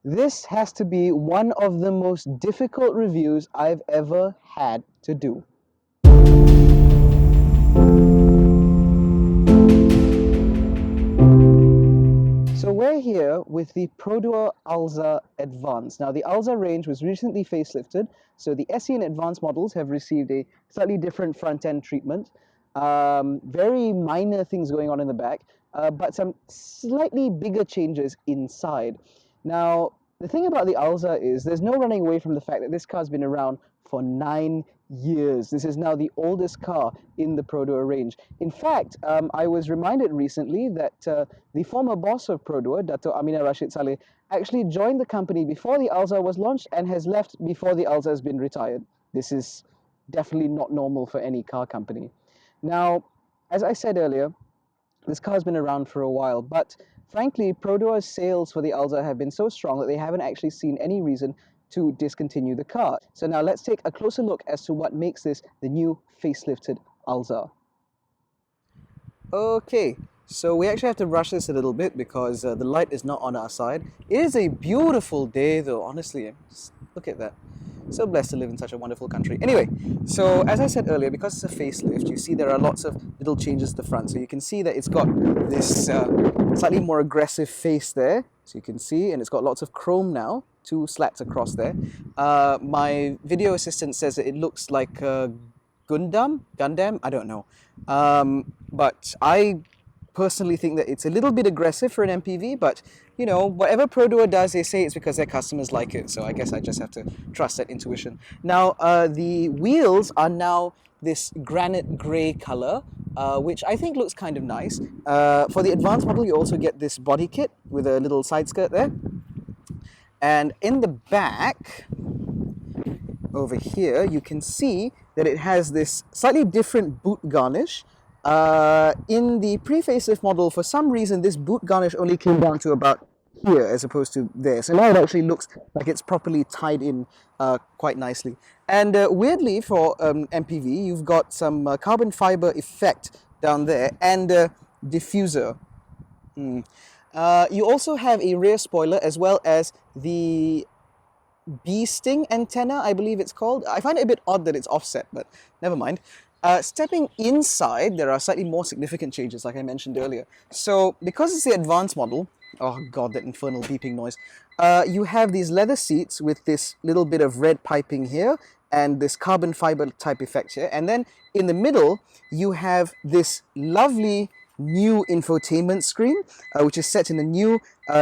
This has to be one of the most difficult reviews I've ever had to do. So we're here with the Perodua Alza Advance. Now the Alza range was recently facelifted, so the SE and Advanced models have received a slightly different front-end treatment. Very minor things going on in the back, but some slightly bigger changes inside. Now, the thing about the Alza is there's no running away from the fact that this car's been around for 9 years. This is now the oldest car in the Perodua range. In fact, I was reminded recently that the former boss of Perodua, Dato' Aminah Rashid Saleh, actually joined the company before the Alza was launched and has left before the Alza has been retired. This is definitely not normal for any car company. Now, as I said earlier, this car's been around for a while, but frankly, Perodua's sales for the Alza have been so strong that they haven't actually seen any reason to discontinue the car. So now let's take a closer look as to what makes this the new facelifted Alza. Okay, so we actually have to rush this a little bit because the light is not on our side. It is a beautiful day though, honestly. Just look at that. So blessed to live in such a wonderful country. Anyway, so as I said earlier, because it's a facelift, you see there are lots of little changes at the front. So you can see that it's got this slightly more aggressive face there. So you can see, and it's got lots of chrome now, 2 slats across there. My video assistant says that it looks like Gundam, I don't know. But I personally think that it's a little bit aggressive for an MPV, but you know, whatever Perodua does, they say it's because their customers like it. So I guess I just have to trust that intuition. Now, the wheels are now this granite grey color, which I think looks kind of nice. For the advanced model, you also get this body kit with a little side skirt there. And in the back, over here, you can see that it has this slightly different boot garnish. In the pre-facelift model, for some reason, this boot garnish only came down to about here as opposed to there. So now it actually looks like it's properly tied in quite nicely. And weirdly, for MPV, you've got some carbon fiber effect down there and diffuser. You also have a rear spoiler as well as the bee sting antenna, I believe it's called. I find it a bit odd that it's offset, but never mind. Stepping inside, there are slightly more significant changes, like I mentioned earlier. So, because it's the advanced model, oh god, that infernal beeping noise, you have these leather seats with this little bit of red piping here, and this carbon fiber type effect here. And then in the middle, you have this lovely new infotainment screen, which is set in a new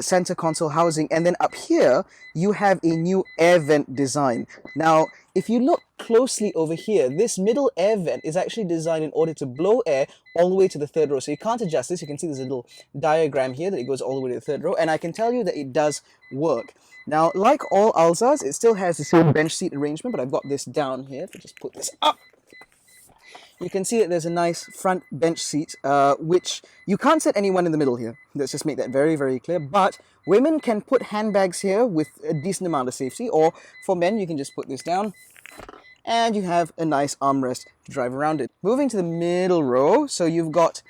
center console housing. And then up here, you have a new air vent design. Now, if you look closely over here, this middle air vent is actually designed in order to blow air all the way to the third row. So you can't adjust this. You can see there's a little diagram here that it goes all the way to the third row. And I can tell you that it does work. Now, like all Alzas, it still has the same bench seat arrangement, but I've got this down here. If I just put this up, you can see that there's a nice front bench seat, which you can't set anyone in the middle here. Let's just make that very, very clear. But women can put handbags here with a decent amount of safety, or for men, you can just put this down, and you have a nice armrest to drive around it. Moving to the middle row, so you've got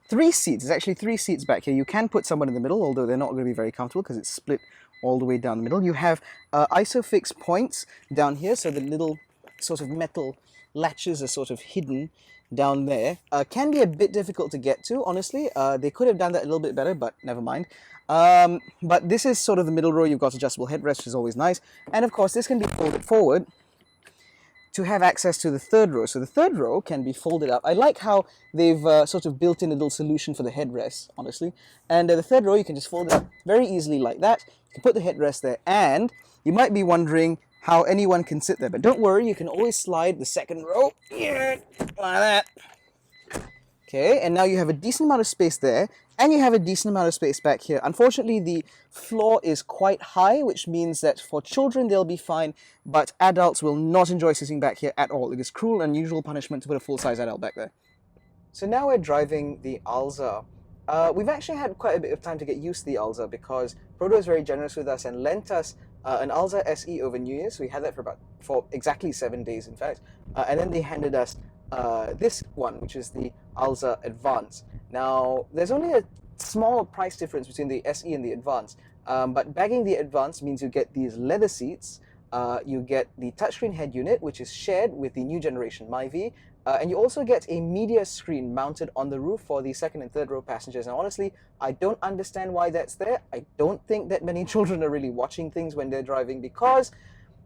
3 seats. There's actually 3 seats back here. You can put someone in the middle, although they're not going to be very comfortable because it's split all the way down the middle. You have ISOFIX points down here, so the little sort of metal latches are sort of hidden down there. Can be a bit difficult to get to, honestly. They could have done that a little bit better, but never mind. But this is sort of the middle row. You've got adjustable headrest, which is always nice. And of course, this can be folded forward to have access to the third row. So the third row can be folded up. I like how they've sort of built in a little solution for the headrest, honestly. And the third row, you can just fold it up very easily like that. You can put the headrest there, and you might be wondering how anyone can sit there. But don't worry, you can always slide the second row, yeah, like that. Okay, and now you have a decent amount of space there, and you have a decent amount of space back here. Unfortunately, the floor is quite high, which means that for children, they'll be fine, but adults will not enjoy sitting back here at all. It is cruel and unusual punishment to put a full-size adult back there. So now we're driving the Alza. We've actually had quite a bit of time to get used to the Alza because Perodua is very generous with us and lent us an Alza SE over New Year's. So we had that for exactly 7 days, in fact. And then they handed us this one, which is the Alza Advance. Now, there's only a small price difference between the SE and the Advance. But bagging the Advance means you get these leather seats, you get the touchscreen head unit, which is shared with the new generation Myvi, and you also get a media screen mounted on the roof for the second and third row passengers. And honestly, I don't understand why that's there. I don't think that many children are really watching things when they're driving, because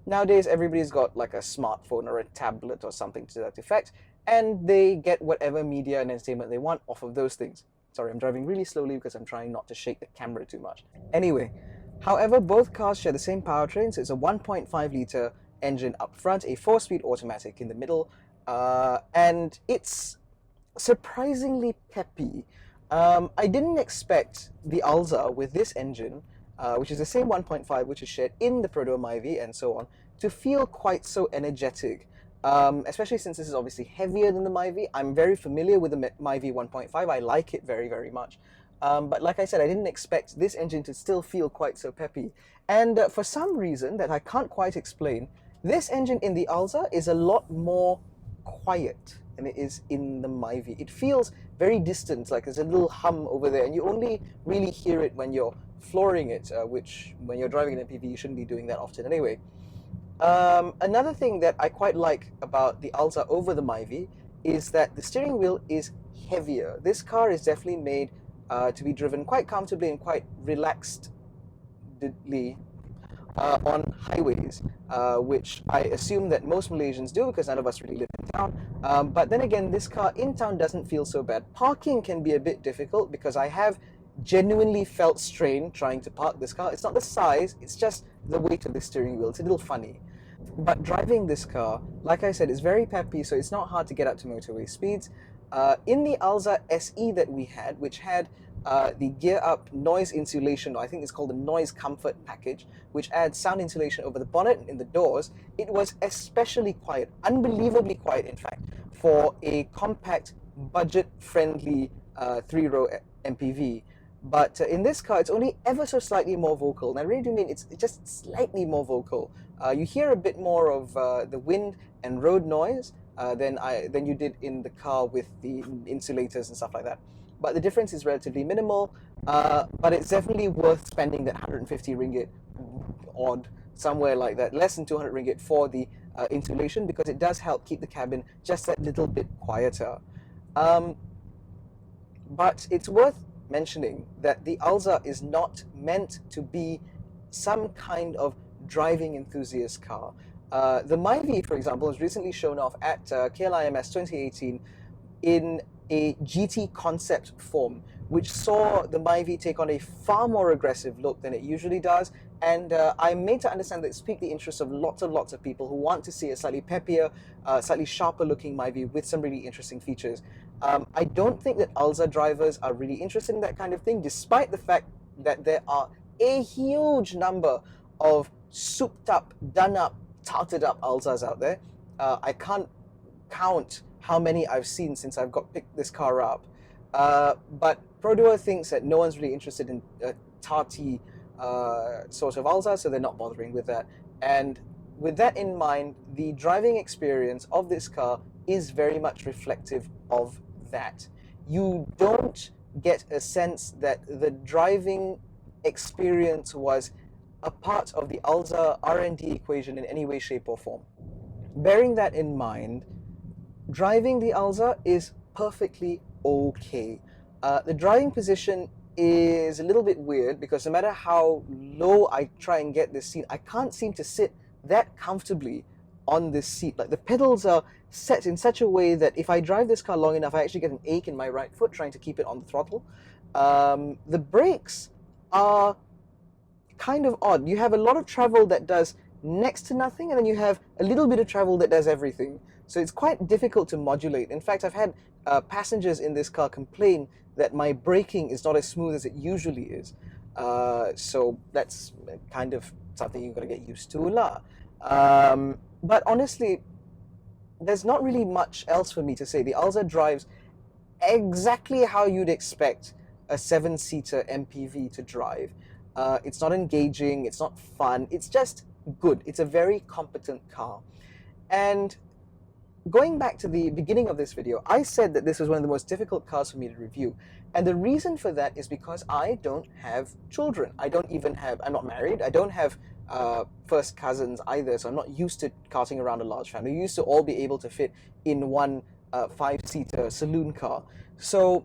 nowadays everybody's got like a smartphone or a tablet or something to that effect, and they get whatever media and entertainment they want off of those things. Sorry, I'm driving really slowly because I'm trying not to shake the camera too much. Anyway, however, both cars share the same powertrain, so it's a 1.5 litre engine up front, a 4-speed automatic in the middle, and it's surprisingly peppy. I didn't expect the Alza with this engine, which is the same 1.5 which is shared in the Perodua Myvi and so on, to feel quite so energetic. Especially since this is obviously heavier than the Myvi. I'm very familiar with the Myvi 1.5. I like it very, very much. But like I said, I didn't expect this engine to still feel quite so peppy. And for some reason that I can't quite explain, this engine in the Alza is a lot more quiet than it is in the Myvi. It feels very distant, like there's a little hum over there, and you only really hear it when you're flooring it, which when you're driving an MPV, you shouldn't be doing that often anyway. Another thing that I quite like about the Alza over the Myvi is that the steering wheel is heavier. This car is definitely made to be driven quite comfortably and quite relaxedly on highways, which I assume that most Malaysians do because none of us really live in town. But then again, this car in town doesn't feel so bad. Parking can be a bit difficult because I have genuinely felt strain trying to park this car. It's not the size, it's just the weight of the steering wheel. It's a little funny. But driving this car, like I said, is very peppy, so it's not hard to get up to motorway speeds. In the Alza SE that we had, which had the gear up noise insulation, or I think it's called the noise comfort package, which adds sound insulation over the bonnet and in the doors, it was especially quiet, unbelievably quiet in fact, for a compact, budget-friendly 3-row MPV. But in this car, it's only ever so slightly more vocal. And I really do mean it's just slightly more vocal. You hear a bit more of the wind and road noise than you did in the car with the insulators and stuff like that. But the difference is relatively minimal, but it's definitely worth spending that 150 ringgit odd, somewhere like that, less than 200 ringgit for the insulation, because it does help keep the cabin just that little bit quieter. But it's worth mentioning that the Alza is not meant to be some kind of driving enthusiast car. The Myvi, for example, was recently shown off at KLIMS 2018 in a GT concept form, which saw the Myvi take on a far more aggressive look than it usually does. And I'm made to understand that it's piqued the interest of lots of people who want to see a slightly peppier, slightly sharper looking Myvi with some really interesting features. I don't think that Alza drivers are really interested in that kind of thing, despite the fact that there are a huge number of souped up, done up, tarted up Alzas out there. I can't count how many I've seen since I've picked this car up. But Perodua thinks that no one's really interested in tarty sort of Alza, so they're not bothering with that. And with that in mind, the driving experience of this car is very much reflective of that. You don't get a sense that the driving experience was a part of the Alza R&D equation in any way, shape or form. Bearing that in mind, driving the Alza is perfectly okay. The driving position is a little bit weird because no matter how low I try and get this seat, I can't seem to sit that comfortably on this seat. Like the pedals are set in such a way that if I drive this car long enough, I actually get an ache in my right foot trying to keep it on the throttle. The brakes are kind of odd. You have a lot of travel that does next to nothing, and then you have a little bit of travel that does everything. So it's quite difficult to modulate. In fact, I've had passengers in this car complain that my braking is not as smooth as it usually is. So that's kind of something you've got to get used to lah. But honestly, there's not really much else for me to say. The Alza drives exactly how you'd expect a 7-seater MPV to drive. It's not engaging, it's not fun, it's just good. It's a very competent car. And going back to the beginning of this video, I said that this was one of the most difficult cars for me to review. And the reason for that is because I don't have children. I'm not married. I don't have first cousins either. So I'm not used to carting around a large family. We used to all be able to fit in one five-seater saloon car. So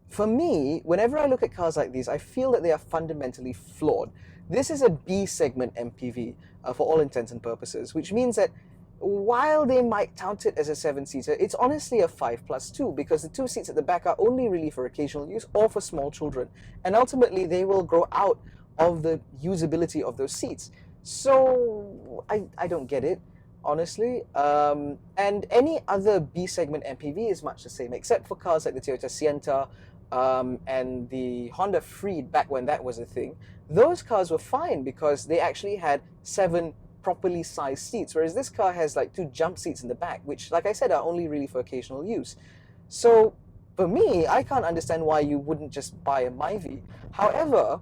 for me, whenever I look at cars like these, I feel that they are fundamentally flawed. This is a B segment MPV for all intents and purposes, which means that while they might tout it as a 7-seater, it's honestly a 5+2 because the 2 seats at the back are only really for occasional use or for small children. And ultimately, they will grow out of the usability of those seats. So I don't get it, honestly. And any other B segment MPV is much the same, except for cars like the Toyota Sienta and the Honda Freed back when that was a thing. Those cars were fine because they actually had 7 properly sized seats, whereas this car has like 2 jump seats in the back, which, like I said, are only really for occasional use. So for me, I can't understand why you wouldn't just buy a Myvi. However,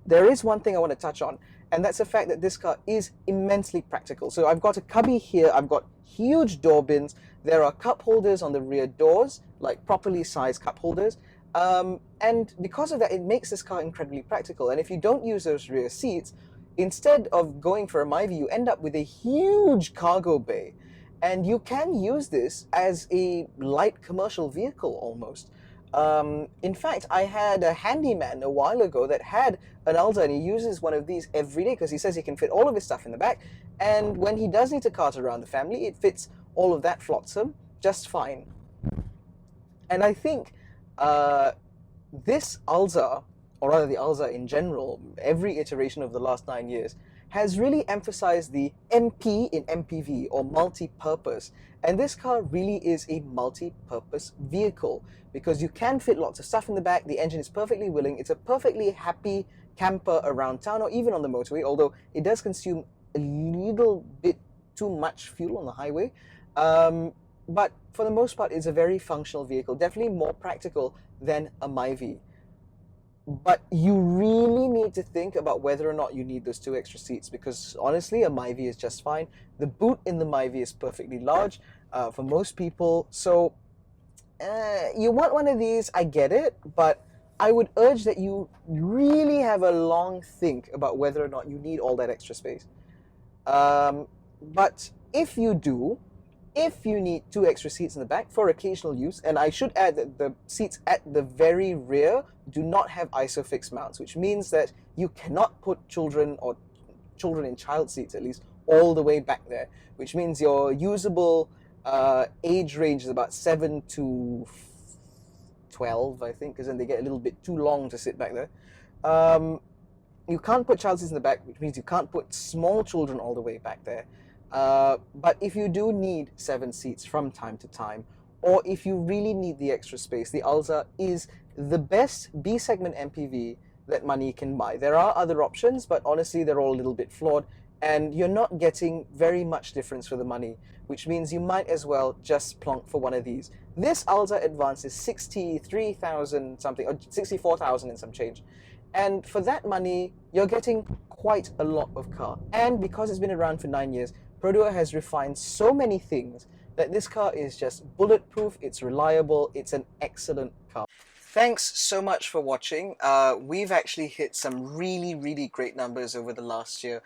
there is one thing I want to touch on, and that's the fact that this car is immensely practical. So I've got a cubby here, I've got huge door bins, there are cup holders on the rear doors, like properly sized cup holders, and because of that, it makes this car incredibly practical. And if you don't use those rear seats, instead of going for a Myvi, you end up with a huge cargo bay. And you can use this as a light commercial vehicle almost. In fact, I had a handyman a while ago that had an Alza, and he uses one of these every day because he says he can fit all of his stuff in the back. And when he does need to cart around the family, it fits all of that flotsam just fine. And I think this Alza, or rather the Alza in general, every iteration of the last 9 years, has really emphasized the MP in MPV, or multi-purpose. And this car really is a multi-purpose vehicle because you can fit lots of stuff in the back, the engine is perfectly willing, it's a perfectly happy camper around town or even on the motorway, although it does consume a little bit too much fuel on the highway. But for the most part, it's a very functional vehicle, definitely more practical than a Myvi. But you really need to think about whether or not you need those 2 extra seats because honestly, a Myvi is just fine. The boot in the Myvi is perfectly large for most people. So you want one of these, I get it, but I would urge that you really have a long think about whether or not you need all that extra space. But if you do, if you need 2 extra seats in the back for occasional use, and I should add that the seats at the very rear do not have ISOFIX mounts, which means that you cannot put children, or children in child seats at least, all the way back there, which means your usable age range is about 7 to 12, I think, because then they get a little bit too long to sit back there. You can't put child seats in the back, which means you can't put small children all the way back there. But if you do need 7 seats from time to time, or if you really need the extra space, the Alza is the best B segment MPV that money can buy. There are other options, but honestly, they're all a little bit flawed, and you're not getting very much difference for the money, which means you might as well just plonk for one of these. This Alza Advance is 63,000 something, or 64,000 and some change. And for that money, you're getting quite a lot of car. And because it's been around for 9 years, Perodua has refined so many things that this car is just bulletproof, it's reliable, it's an excellent car. Thanks so much for watching. We've actually hit some really great numbers over the last year.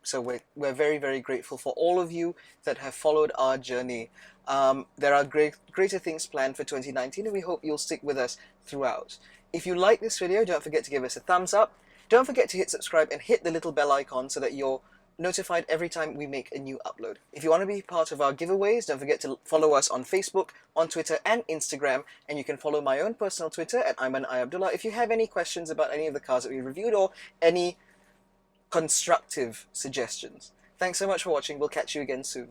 So we're very grateful for all of you that have followed our journey. There are greater things planned for 2019, and we hope you'll stick with us throughout. If you like this video, don't forget to give us a thumbs up. Don't forget to hit subscribe and hit the little bell icon so that you're notified every time we make a new upload. If you want to be part of our giveaways, don't forget to follow us on Facebook, on Twitter and Instagram, and you can follow my own personal Twitter at Abdullah if you have any questions about any of the cars that we reviewed or any constructive suggestions. Thanks so much for watching. We'll catch you again soon.